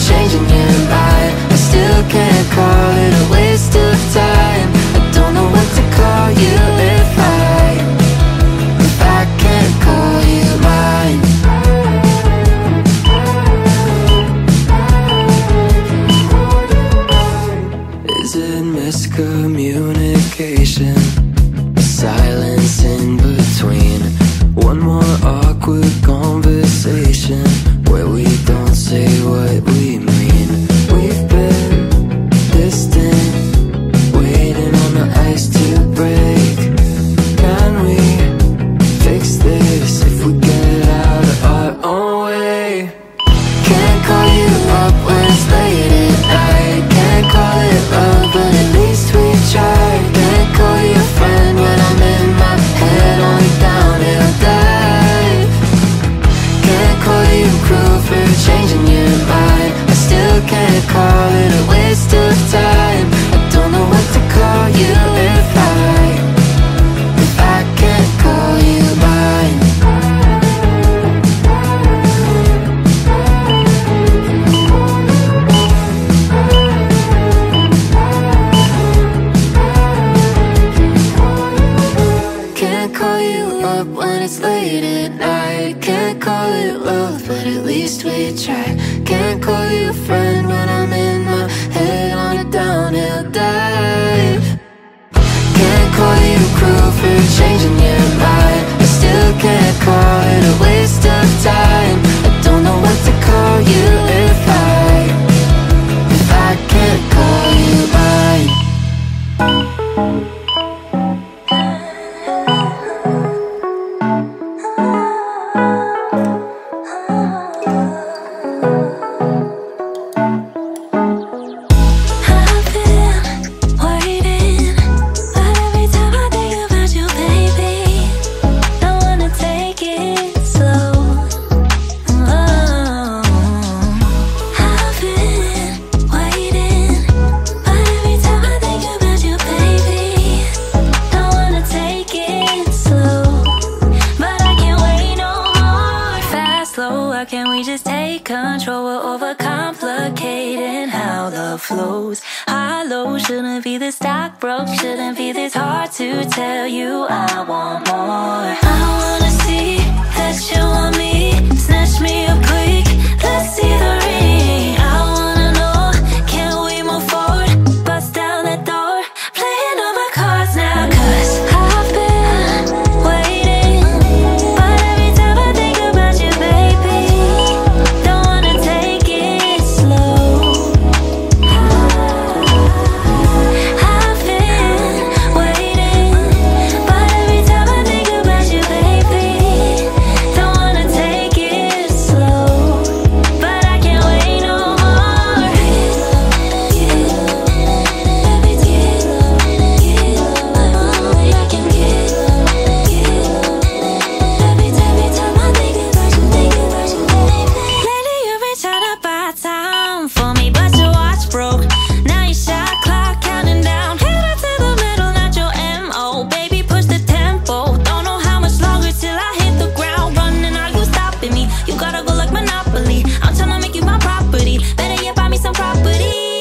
changing your mind. I still can't call it a waste of time. I don't know what to call you if I can't call you mine. Is it miscommunication? Silence in between. One more awkward conversation where we don't say what we mean. We've been distant, waiting on the ice to break. Can we fix this if we get out of our own way? Can't call you up when it's late at night. Can't call it love, but at least we tried. Can't call you a friend when I'm in my head on a downhill dive. Can't call you cruel for changing your mind. I still can't call it a waste of time. I don't know what to call you if I can't call you mine. Can't call you up when it's late at night. Can't call it love, but at least we tried. Can't call you a friend when I'm in my head on a downhill dive. Can't call you cruel for changing your mind. I still can't call it a waste of time. I don't know what to call you if I can't call you mine. Flows high, low, shouldn't be this stock broke, shouldn't be this hard to tell you I want more. I wanna see that you want me, snatch me up quick, let's see the ring. I wanna know, can we move forward, bust down that door, playing all my cards now, cause I've been waiting, but every time I think about you, baby, don't wanna take it slow. You gotta go like Monopoly. I'm tryna make you my property. Better yet, buy me some property.